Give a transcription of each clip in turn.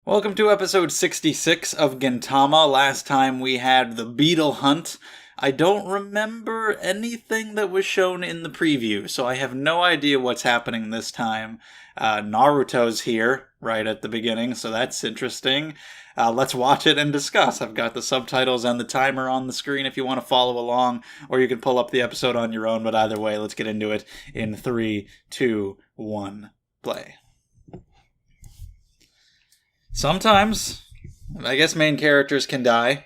Welcome to episode 66 of Gintama. Last time we had the beetle hunt. I don't remember anything that was shown in the preview, so I have no idea what's happening this time. Naruto's here right at the beginning, so that's interesting. Let's watch it and discuss. I've got the subtitles and the timer on the screen if you want to follow along, or you can pull up the episode on your own, but either way, let's get into it in 3, 2, 1, play. Sometimes, I guess main characters can die.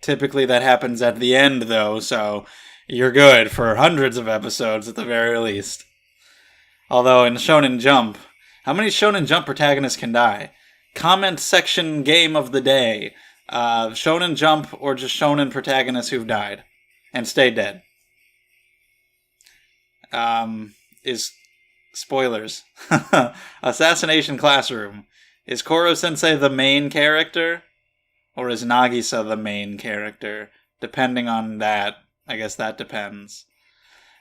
Typically that happens at the end, though, so you're good for hundreds of episodes at the very least. Although in Shonen Jump, how many Shonen Jump protagonists can die? Comment section game of the day. Shonen Jump or just Shonen protagonists who've died and stayed dead. Is spoilers. Assassination Classroom. Is Koro-sensei the main character? Or is Nagisa the main character? Depending on that. I guess that depends.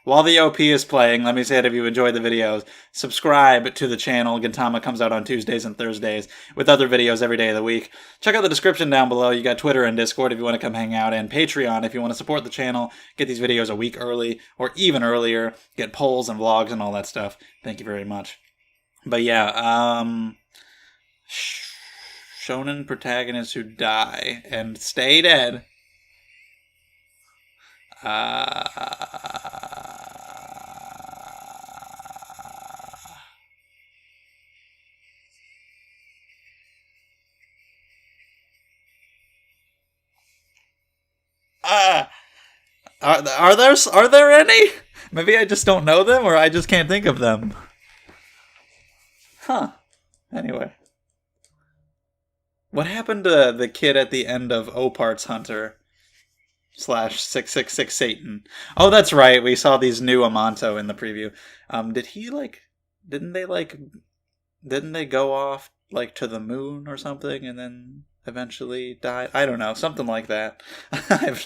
While the OP is playing, let me say it if you enjoyed the videos. Subscribe to the channel. Gintama comes out on Tuesdays and Thursdays with other videos every day of the week. Check out the description down below. You got Twitter and Discord if you want to come hang out, and Patreon if you want to support the channel. Get these videos a week early or even earlier. Get polls and vlogs and all that stuff. Thank you very much. But yeah, Shonen protagonists who die and stay dead. Are there any? Maybe I just don't know them, or I just can't think of them. Huh. Anyway. What happened to the kid at the end of Opart's Hunter / 666 Satan? Oh, that's right. We saw these new Amanto in the preview. Didn't they go off to the moon or something and then eventually die? I don't know. Something like that. I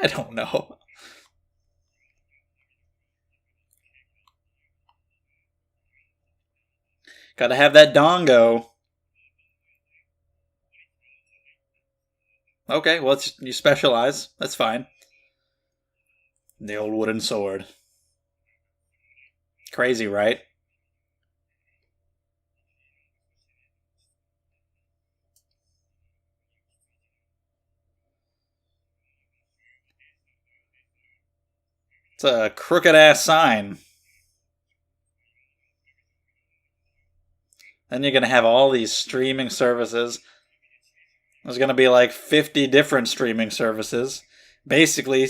don't know. Gotta have that Dango. Okay, well, you specialize. That's fine. The old wooden sword. Crazy, right? It's a crooked-ass sign. Then you're going to have all these streaming services. There's going to be like 50 different streaming services. Basically,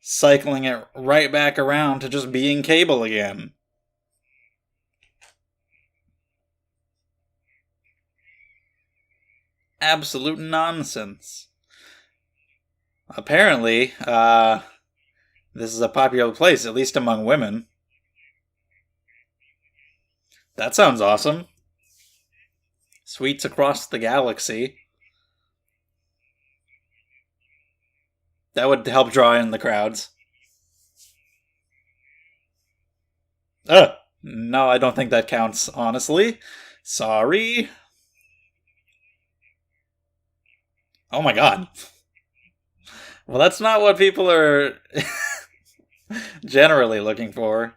cycling it right back around to just being cable again. Absolute nonsense. Apparently, this is a popular place, at least among women. That sounds awesome. Sweets across the galaxy. That would help draw in the crowds. No, I don't think that counts, honestly. Sorry. Oh my god. Well, that's not what people are generally looking for.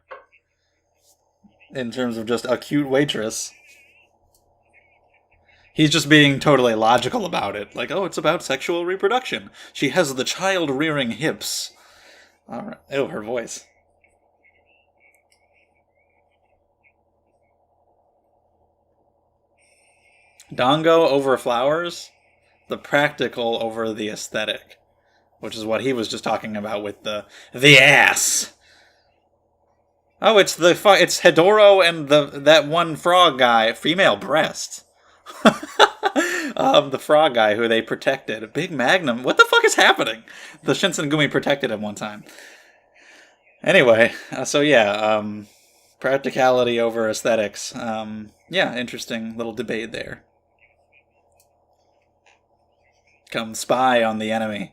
In terms of just a cute waitress. He's just being totally logical about it. Like, oh, it's about sexual reproduction. She has the child-rearing hips. Alright. Oh, her voice. Dango over flowers? The practical over the aesthetic. Which is what he was just talking about with the ass. Oh, it's Hedoro and that one frog guy. Female breast. The frog guy who they protected. Big Magnum. What the fuck is happening? The Shinsengumi protected him one time. Anyway, so yeah, practicality over aesthetics. Yeah, interesting little debate there. Come spy on the enemy.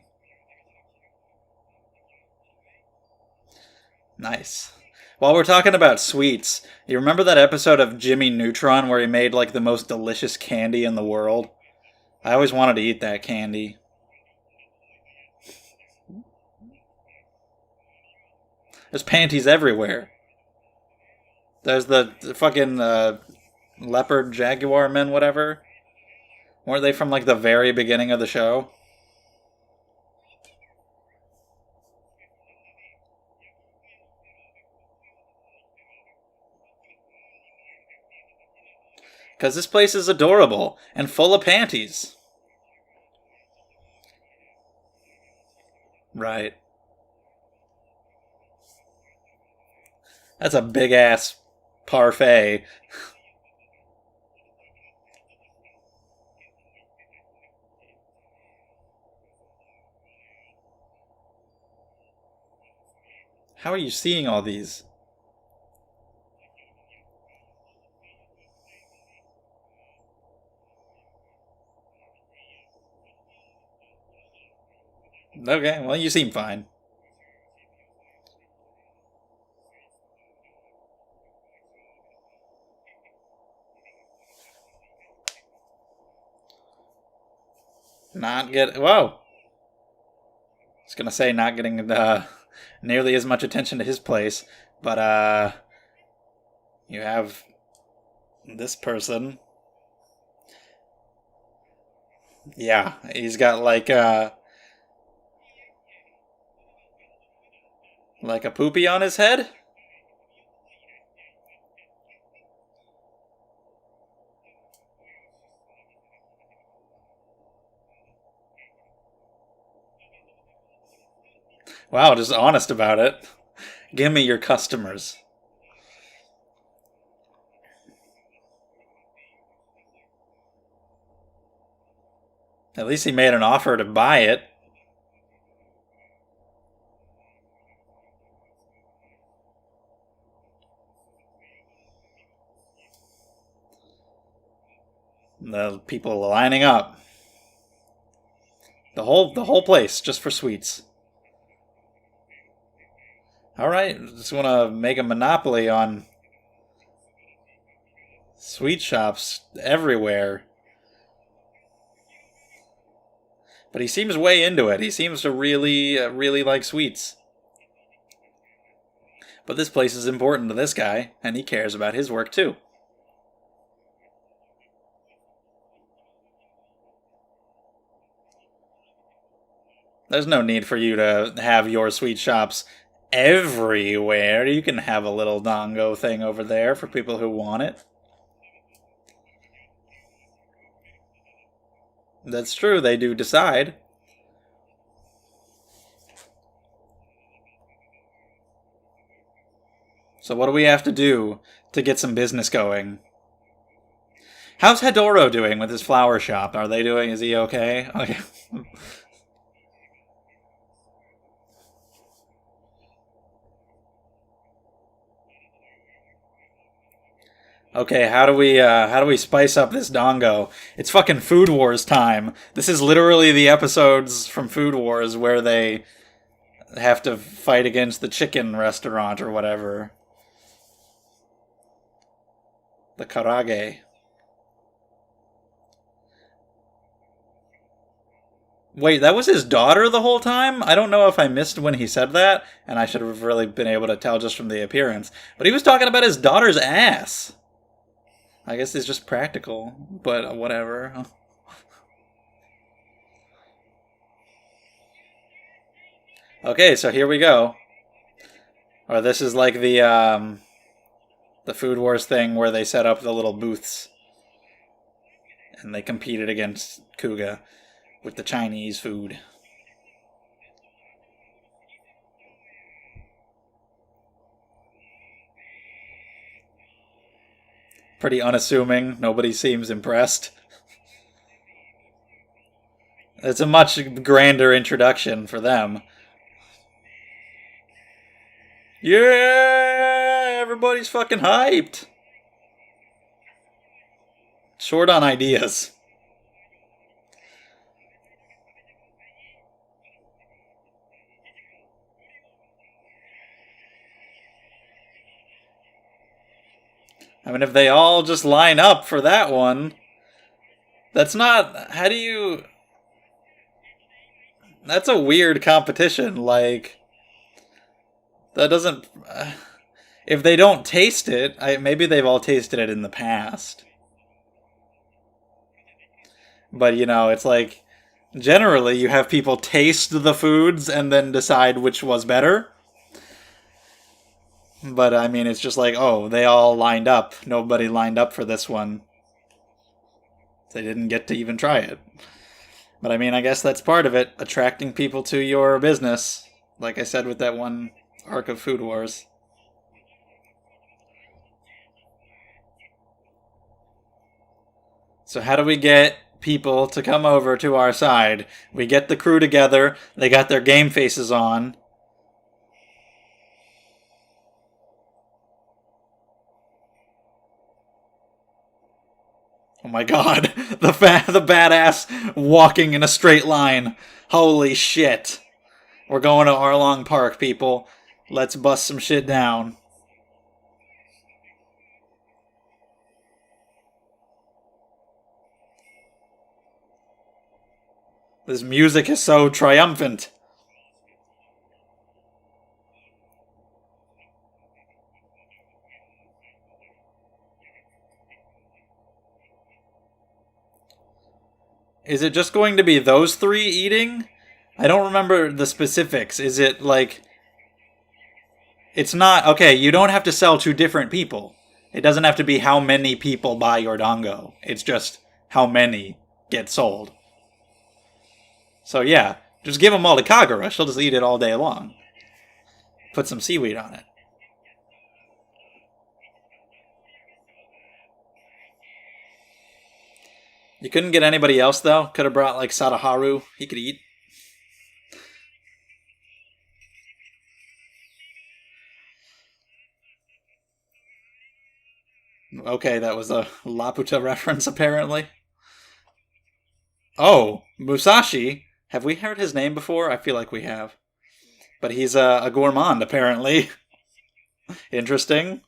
Nice. While we're talking about sweets, you remember that episode of Jimmy Neutron where he made like the most delicious candy in the world? I always wanted to eat that candy. There's panties everywhere. There's the fucking leopard jaguar men, whatever. Weren't they from like the very beginning of the show? Because this place is adorable and full of panties. Right. That's a big ass parfait. How are you seeing all these? Okay, well, you seem fine. Not get. Whoa! I was gonna say not getting nearly as much attention to his place, but you have this person. Yeah, he's got like a poopy on his head. Wow, just honest about it. Give me your customers. At least he made an offer to buy it. The people lining up. The whole place just for sweets. All right, just want to make a monopoly on sweet shops everywhere. But he seems way into it. He seems to really like sweets. But this place is important to this guy, and he cares about his work too. There's no need for you to have your sweet shops everywhere. You can have a little Dango thing over there for people who want it. That's true, they do decide. So what do we have to do to get some business going? How's Hedoro doing with his flower shop? Are they doing? Is he okay? Okay. Okay, how do we spice up this Dango? It's fucking Food Wars time. This is literally the episodes from Food Wars where they have to fight against the chicken restaurant or whatever. The Karage. Wait, that was his daughter the whole time? I don't know if I missed when he said that, and I should have really been able to tell just from the appearance. But he was talking about his daughter's ass. I guess it's just practical, but whatever. Okay, so here we go. Or this is like the Food Wars thing where they set up the little booths and they competed against Kuga with the Chinese food. Pretty unassuming. Nobody seems impressed. It's a much grander introduction for them. Yeah, everybody's fucking hyped. Short on ideas. mean, if they all just line up for that one, that's not... How do you... That's a weird competition. Like, that doesn't... if they don't taste it, maybe they've all tasted it in the past. But, you know, it's like... Generally, you have people taste the foods and then decide which was better. But, I mean, it's just like, oh, they all lined up. Nobody lined up for this one. They didn't get to even try it. But, I mean, I guess that's part of it. Attracting people to your business. Like I said with that one arc of Food Wars. So how do we get people to come over to our side? We get the crew together. They got their game faces on. Oh my god, the badass walking in a straight line. Holy shit. We're going to Arlong Park, people. Let's bust some shit down. This music is so triumphant. Is it just going to be those three eating? I don't remember the specifics. Is it like... It's not... Okay, you don't have to sell to different people. It doesn't have to be how many people buy your Dango. It's just how many get sold. So yeah, just give them all to Kagura. She'll just eat it all day long. Put some seaweed on it. You couldn't get anybody else, though? Could have brought, like, Sadaharu. He could eat. Okay, that was a Laputa reference, apparently. Oh, Musashi. Have we heard his name before? I feel like we have. But he's a gourmand, apparently. Interesting.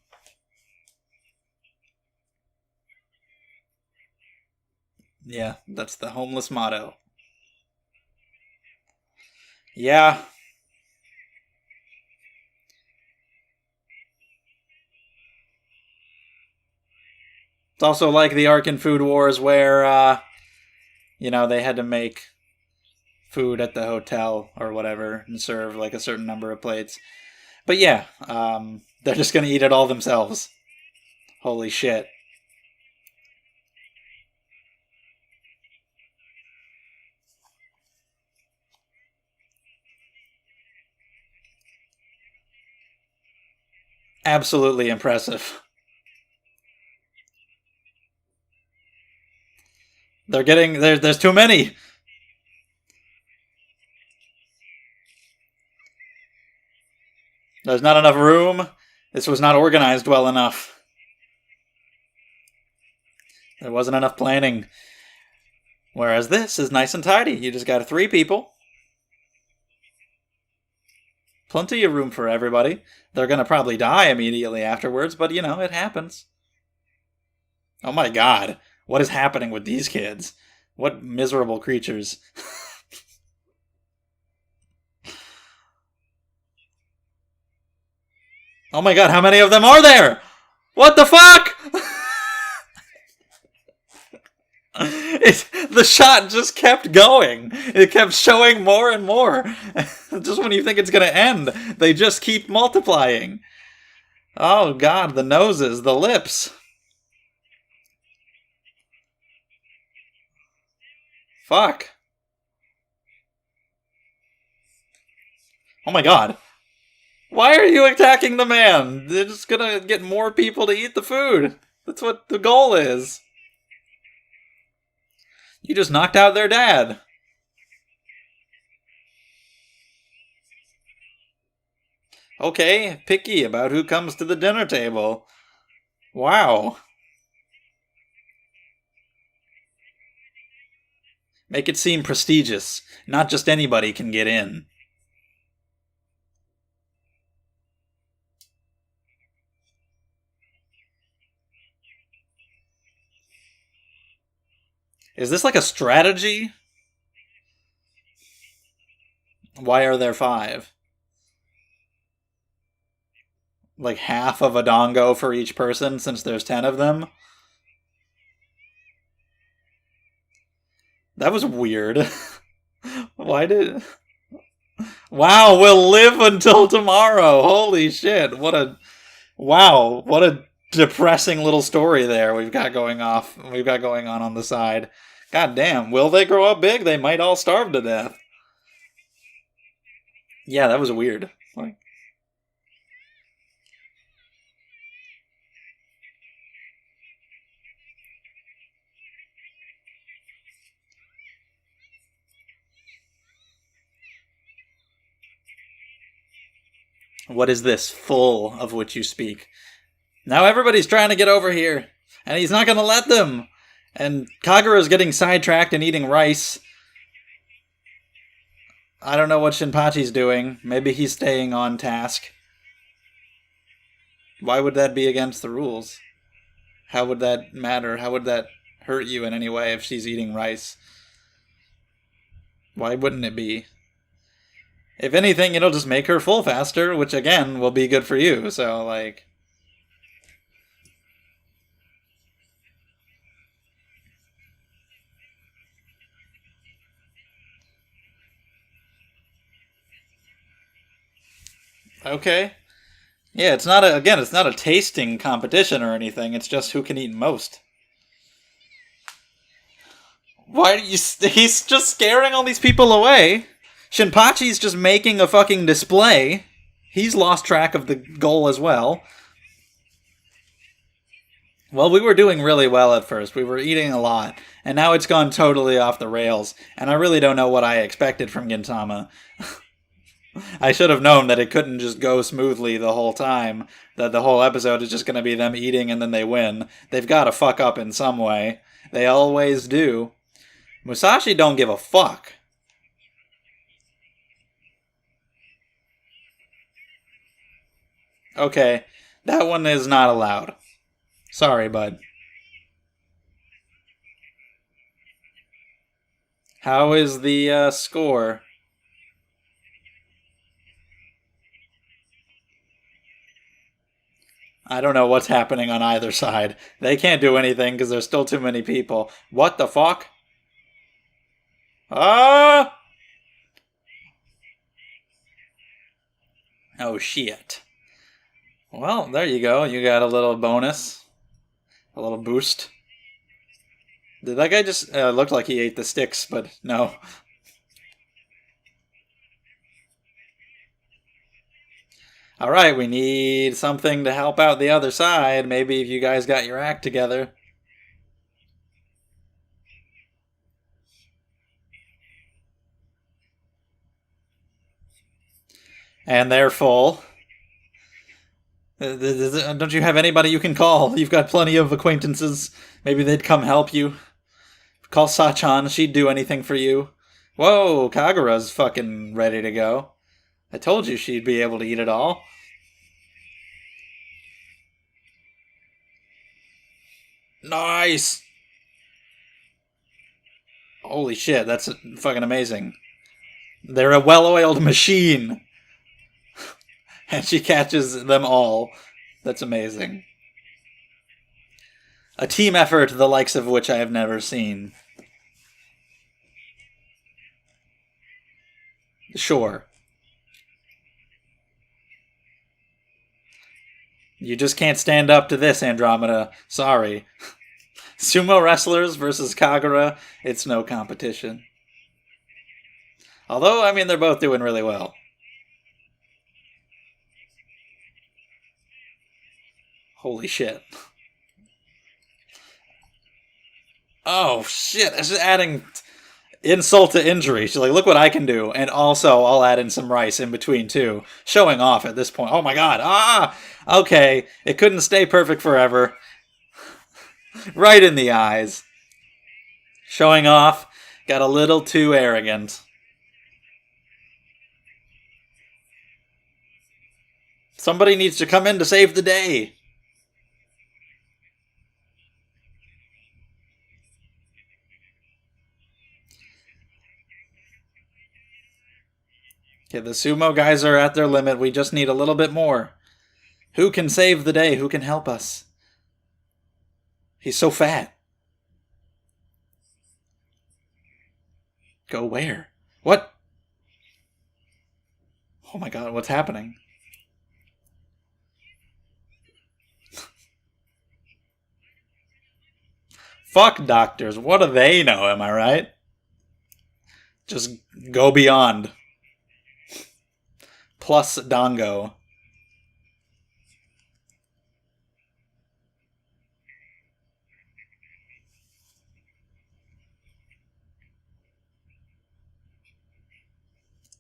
Yeah, that's the homeless motto. Yeah. It's also like the arc in Food Wars where, you know, they had to make food at the hotel or whatever and serve like a certain number of plates. But yeah, they're just gonna eat it all themselves. Holy shit. Absolutely impressive. They're getting... There's too many! There's not enough room. This was not organized well enough. There wasn't enough planning. Whereas this is nice and tidy. You just got 3 people. Plenty of room for everybody. They're gonna probably die immediately afterwards, but you know, it happens. Oh my god. What is happening with these kids? What miserable creatures. Oh my god, how many of them are there? What the fuck? The shot just kept going. It kept showing more and more. Just when you think it's going to end, they just keep multiplying. Oh god, the noses, the lips. Fuck. Oh my god. Why are you attacking the man? They're just gonna get more people to eat the food. That's what the goal is. You just knocked out their dad. Okay, picky about who comes to the dinner table. Wow. Make it seem prestigious. Not just anybody can get in. Is this like a strategy? Why are there 5? Like half of a Dango for each person since there's 10 of them? That was weird. Why did... Wow, we'll live until tomorrow. Holy shit. What a... Wow, what a depressing little story there we've got going on the side. God damn, will they grow up big? They might all starve to death. Yeah, that was weird. Like, what is this full of which you speak? Now everybody's trying to get over here, and he's not going to let them. And Kagura's getting sidetracked and eating rice. I don't know what Shinpachi's doing. Maybe he's staying on task. Why would that be against the rules? How would that matter? How would that hurt you in any way if she's eating rice? Why wouldn't it be? If anything, it'll just make her full faster, which again will be good for you. So, like... Okay. Yeah, it's not a tasting competition or anything. It's just who can eat most. Why are you... He's just scaring all these people away. Shinpachi's just making a fucking display. He's lost track of the goal as well. Well, we were doing really well at first. We were eating a lot. And now it's gone totally off the rails. And I really don't know what I expected from Gintama. I should have known that it couldn't just go smoothly the whole time. That the whole episode is just going to be them eating and then they win. They've got to fuck up in some way. They always do. Musashi don't give a fuck. Okay, that one is not allowed. Sorry, bud. How is the score? I don't know what's happening on either side. They can't do anything because there's still too many people. What the fuck? Ah! Oh, shit. Well, there you go. You got a little bonus. A little boost. Did that guy just... looked like he ate the sticks, but no. Alright, we need something to help out the other side. Maybe if you guys got your act together. And they're full. Don't you have anybody you can call? You've got plenty of acquaintances. Maybe they'd come help you. Call Sachan. She'd do anything for you. Whoa, Kagura's fucking ready to go. I told you she'd be able to eat it all. Nice! Holy shit, that's fucking amazing. They're a well-oiled machine. And she catches them all. That's amazing. A team effort the likes of which I have never seen. Sure. You just can't stand up to this, Andromeda. Sorry. Sumo wrestlers versus Kagura, it's no competition. Although, I mean, they're both doing really well. Holy shit. Oh, shit. That's just adding insult to injury. She's like, look what I can do. And also, I'll add in some rice in between, too. Showing off at this point. Oh, my God. Ah! Okay. It couldn't stay perfect forever. Right in the eyes. Showing off. Got a little too arrogant. Somebody needs to come in to save the day. Okay, the sumo guys are at their limit. We just need a little bit more. Who can save the day? Who can help us? He's so fat. Go where? What? Oh my god, what's happening? Fuck doctors. What do they know, am I right? Just go beyond. Plus Dango.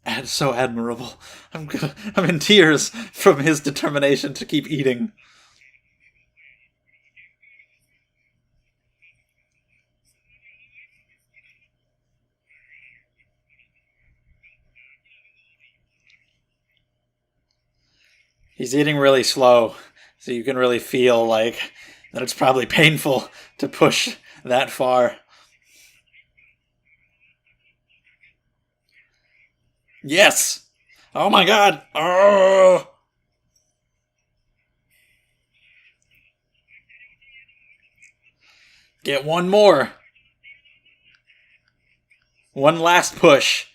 And so admirable. I'm in tears from his determination to keep eating. He's eating really slow, so you can really feel like that it's probably painful to push that far. Yes! Oh my god! Oh! Get one more. One last push.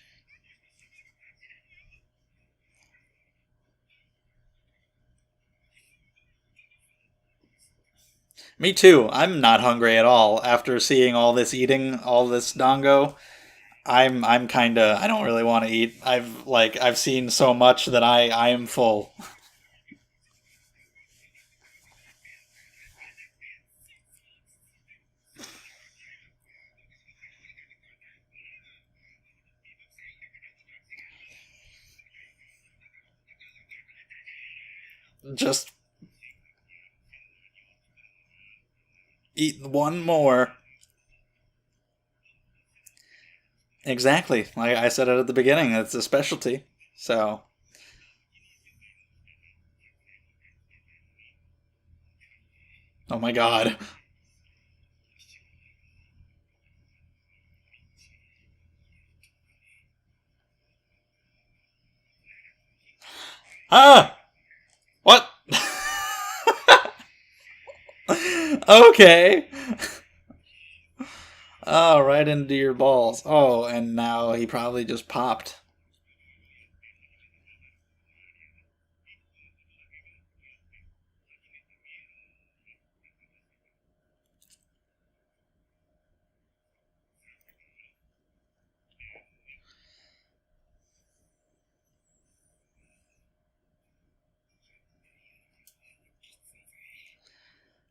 Me too. I'm not hungry at all after seeing all this eating, all this dango. I'm kind of I don't really want to eat. I've seen so much that I am full. Just eat one more. Exactly. Like I said it at the beginning, it's a specialty. So, oh my god. Ah! What? Okay. Oh, right into your balls. Oh, and now he probably just popped.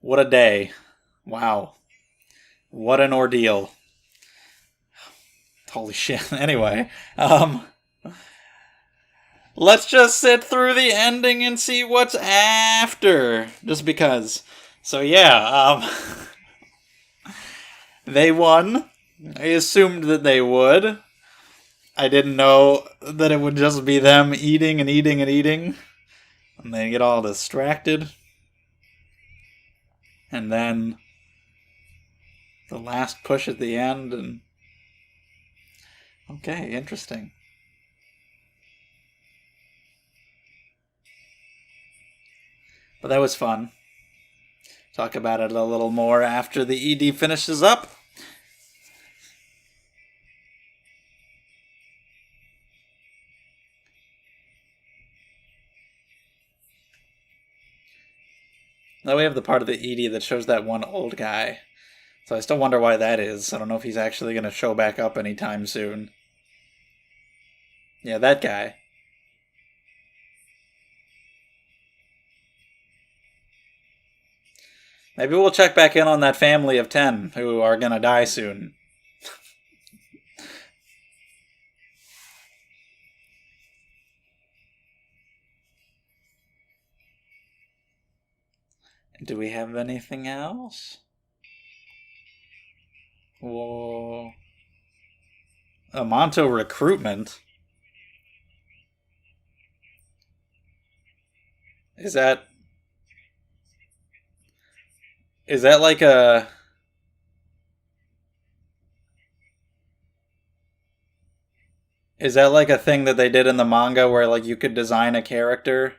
What a day. Wow. What an ordeal. Holy shit. Anyway, let's just sit through the ending and see what's after. Just because. So yeah, they won. I assumed that they would. I didn't know that it would just be them eating and eating and eating. And they get all distracted. And then the last push at the end and okay, interesting. But that was fun. Talk about it a little more after the ED finishes up. Now we have the part of the ED that shows that one old guy. So I still wonder why that is. I don't know if he's actually going to show back up anytime soon. Yeah, that guy. Maybe we'll check back in on that family of 10 who are going to die soon. Do we have anything else? Whoa. Amanto recruitment? Is that... Is that like a... Is that like a thing that they did in the manga where like you could design a character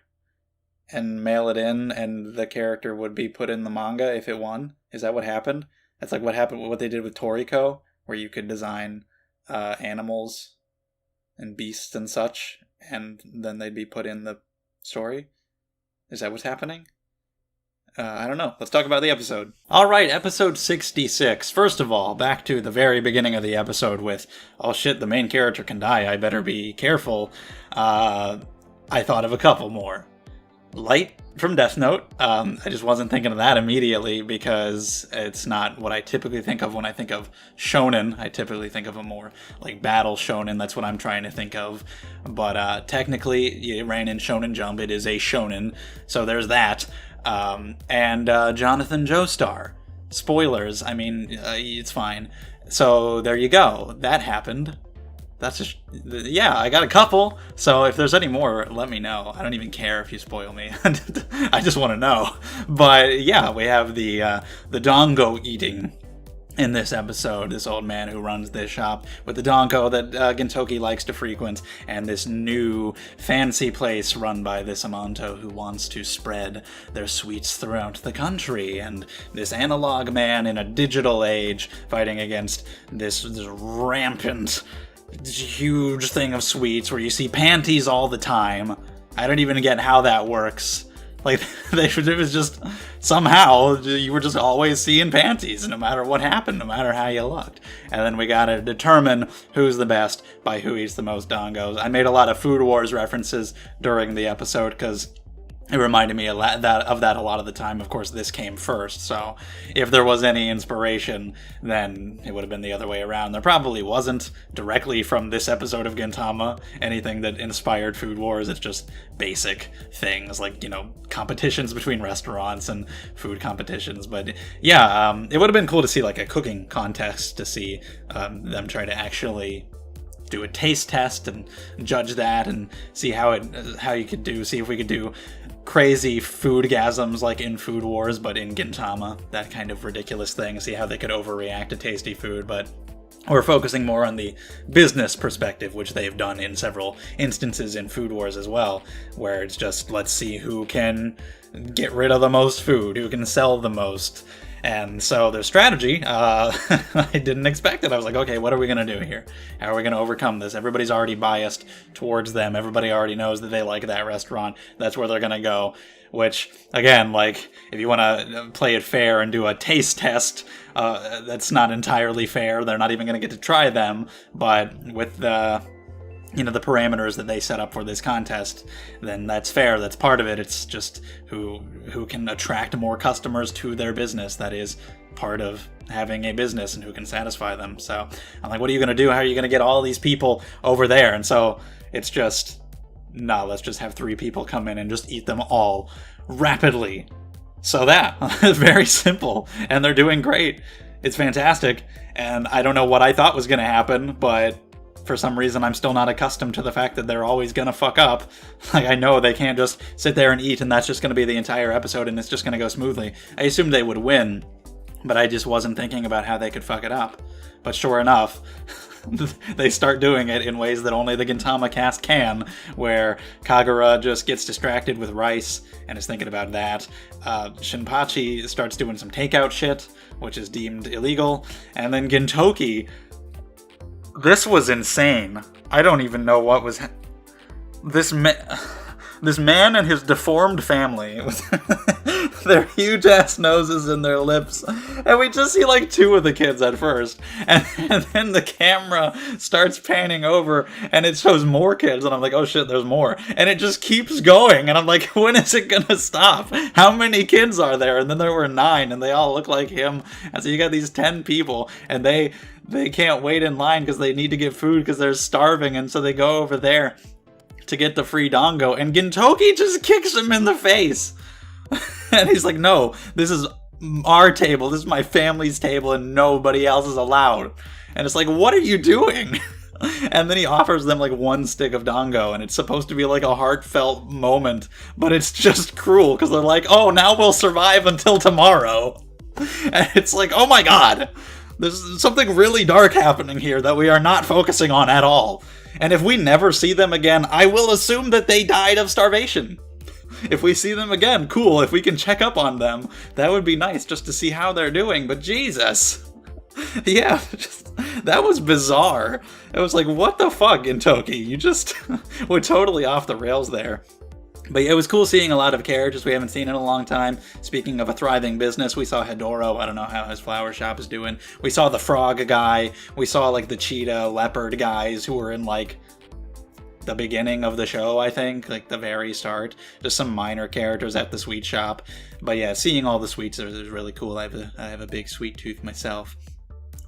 and mail it in and the character would be put in the manga if it won? Is that what happened? That's like what they did with Toriko, where you could design animals and beasts and such, and then they'd be put in the story? Is that what's happening? I don't know. Let's talk about the episode. All right, episode 66. First of all, back to the very beginning of the episode with, oh shit, the main character can die, I better be careful. I thought of a couple more. Light from Death Note. I just wasn't thinking of that immediately because it's not what I typically think of when I think of shonen. I typically think of a more like battle shonen. That's what I'm trying to think of. But technically, it ran in Shonen Jump. It is a shonen. So there's that. And Jonathan Joestar. Spoilers. I mean, it's fine. So there you go. That happened. That's just, yeah, I got a couple. So if there's any more, let me know. I don't even care if you spoil me. I just want to know. But yeah, we have the Dango eating in this episode. This old man who runs this shop with the Dango that Gintoki likes to frequent, and this new fancy place run by this Amanto who wants to spread their sweets throughout the country, and this analog man in a digital age fighting against this rampant huge thing of sweets where you see panties all the time. I don't even get how that works. Like, it was just, somehow, you were just always seeing panties, no matter what happened, no matter how you looked. And then we gotta determine who's the best by who eats the most dongos. I made a lot of Food Wars references during the episode, because it reminded me of that a lot of the time. Of course, this came first, so if there was any inspiration, then it would have been the other way around. There probably wasn't directly from this episode of Gintama anything that inspired Food Wars. It's just basic things like, competitions between restaurants and food competitions. But yeah, it would have been cool to see like a cooking contest, to see them try to actually do a taste test and judge that and see how you could do, see if we could do crazy foodgasms like in Food Wars, but in Gintama, that kind of ridiculous thing, see how they could overreact to tasty food. But we're focusing more on the business perspective, which they've done in several instances in Food Wars as well, where it's just, let's see who can get rid of the most food, who can sell the most. And so their strategy, I didn't expect it. I was like, okay, what are we going to do here? How are we going to overcome this? Everybody's already biased towards them. Everybody already knows that they like that restaurant. That's where they're going to go. Which, again, like, if you want to play it fair and do a taste test, that's not entirely fair. They're not even going to get to try them. But with the parameters that they set up for this contest, then that's fair. That's part of it. It's just who can attract more customers to their business. That is part of having a business, and who can satisfy them. So I'm like, what are you going to do? How are you going to get all these people over there? And so it's just, no, let's just have 3 people come in and just eat them all rapidly. So that, very simple. And they're doing great. It's fantastic. And I don't know what I thought was going to happen, but for some reason, I'm still not accustomed to the fact that they're always going to fuck up. Like, I know they can't just sit there and eat, and that's just going to be the entire episode, and it's just going to go smoothly. I assumed they would win, but I just wasn't thinking about how they could fuck it up. But sure enough, they start doing it in ways that only the Gintama cast can, where Kagura just gets distracted with rice and is thinking about that. Shinpachi starts doing some takeout shit, which is deemed illegal. And then Gintoki... This was insane. I don't even know what was... This man and his deformed family with their huge ass noses and their lips, and we just see like 2 of the kids at first, and then the camera starts panning over and it shows more kids, and I'm like, oh shit, there's more, and it just keeps going, and I'm like, when is it gonna stop? How many kids are there? And then there were 9, and they all look like him, and so you got these 10 people, and they can't wait in line because they need to get food because they're starving, and so they go over there to get the free Dango, and Gintoki just kicks him in the face. And he's like, no, this is our table, this is my family's table, and nobody else is allowed. And it's like, what are you doing? And then he offers them like 1 stick of Dango, and it's supposed to be like a heartfelt moment, but it's just cruel, because they're like, oh, now we'll survive until tomorrow. And it's like, oh my god, There's something really dark happening here that we are not focusing on at all. And if we never see them again, I will assume that they died of starvation. If we see them again, cool. If we can check up on them, that would be nice just to see how they're doing. But Jesus. Yeah, that was bizarre. It was like, what the fuck, Gintoki? You just were totally off the rails there. But it was cool seeing a lot of characters we haven't seen in a long time. Speaking of a thriving business, we saw Hedoro. I don't know how his flower shop is doing. We saw the frog guy. We saw, like, the cheetah, leopard guys who were in, like, the beginning of the show, I think. Like, the very start. Just some minor characters at the sweet shop. But yeah, seeing all the sweets is really cool. I have a big sweet tooth myself.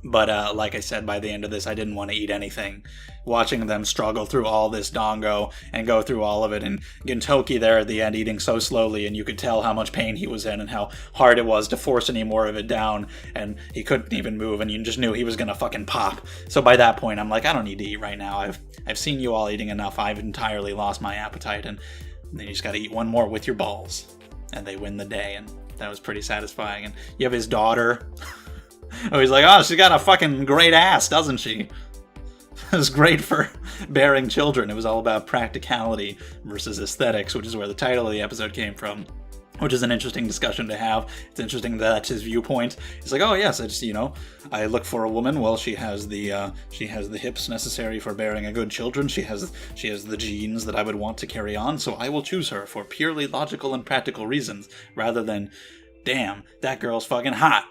But like I said, by the end of this, I didn't want to eat anything. Watching them struggle through all this Dango and go through all of it, and Gintoki there at the end eating so slowly, and you could tell how much pain he was in and how hard it was to force any more of it down, and he couldn't even move, and you just knew he was gonna fucking pop. So by that point, I'm like, I don't need to eat right now. I've seen you all eating enough. I've entirely lost my appetite, and then you just gotta eat one more with your balls. And they win the day, and that was pretty satisfying. And you have his daughter. Oh, he's like, oh, she's got a fucking great ass, doesn't she? It was great for bearing children. It was all about practicality versus aesthetics, which is where the title of the episode came from, which is an interesting discussion to have. It's interesting that that's his viewpoint. He's like, oh, yes, I look for a woman. Well, she has the hips necessary for bearing a good children. She has the genes that I would want to carry on, so I will choose her for purely logical and practical reasons, rather than, damn, that girl's fucking hot.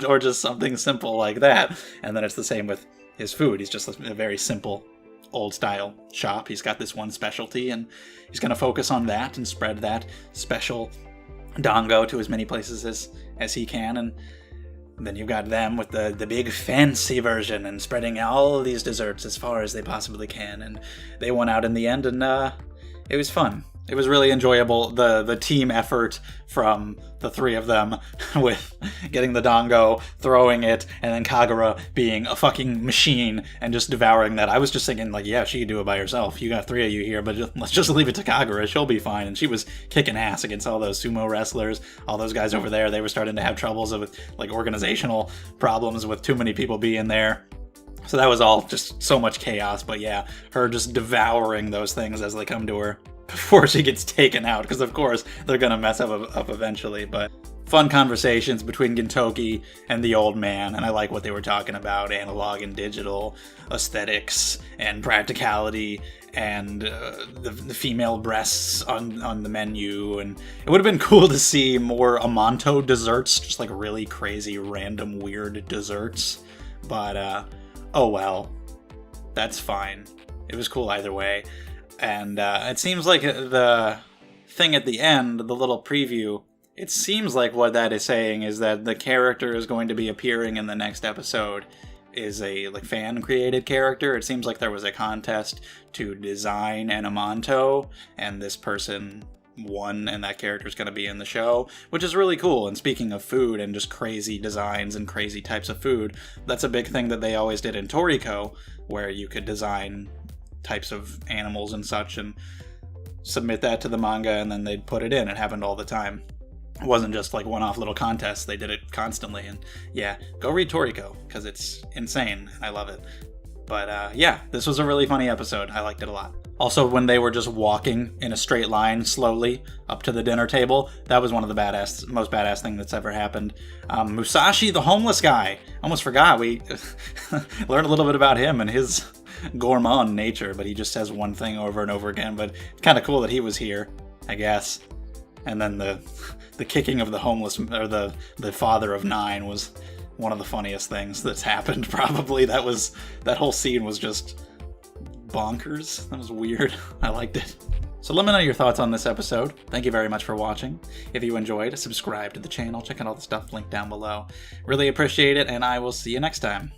Or just something simple like that. And then it's the same with his food. He's just a very simple, old-style shop. He's got this one specialty, and he's going to focus on that and spread that special Dango to as many places as he can. And then you've got them with the big fancy version and spreading all of these desserts as far as they possibly can. And they won out in the end, and it was fun. It was really enjoyable, the team effort from the three of them with getting the Dango, throwing it, and then Kagura being a fucking machine and just devouring that. I was just thinking, like, yeah, she could do it by herself. You got three of you here, but let's just leave it to Kagura. She'll be fine. And she was kicking ass against all those sumo wrestlers, all those guys over there. They were starting to have troubles with, like, organizational problems with too many people being there. So that was all just so much chaos. But yeah, her just devouring those things as they come to her before she gets taken out, because of course they're gonna mess up eventually. But fun conversations between Gintoki and the old man, and I like what they were talking about: analog and digital, aesthetics and practicality, and the female breasts on the menu. And it would have been cool to see more Amanto desserts, just like really crazy, random, weird desserts. But oh well, that's fine. It was cool either way. And it seems like the thing at the end, the little preview, it seems like what that is saying is that the character is going to be appearing in the next episode is a like fan-created character. It seems like there was a contest to design an Amanto, and this person won, and that character is going to be in the show, which is really cool. And speaking of food and just crazy designs and crazy types of food, that's a big thing that they always did in Toriko, where you could design types of animals and such and submit that to the manga, and then they'd put it in. It happened all the time. It wasn't just like one-off little contests. They did it constantly. And yeah, go read Toriko, because it's insane. I love it. But yeah, this was a really funny episode. I liked it a lot. Also, when they were just walking in a straight line slowly up to the dinner table, that was one of the most badass thing that's ever happened. Musashi, the homeless guy. Almost forgot. We learned a little bit about him and his gourmand nature, but he just says one thing over and over again. But it's kind of cool that he was here, I guess. And then the kicking of the homeless, or the father of 9, was one of the funniest things that's happened, probably. That whole scene was just bonkers. That was weird. I liked it. So let me know your thoughts on this episode. Thank you very much for watching. If you enjoyed, subscribe to the channel. Check out all the stuff linked down below. Really appreciate it, and I will see you next time.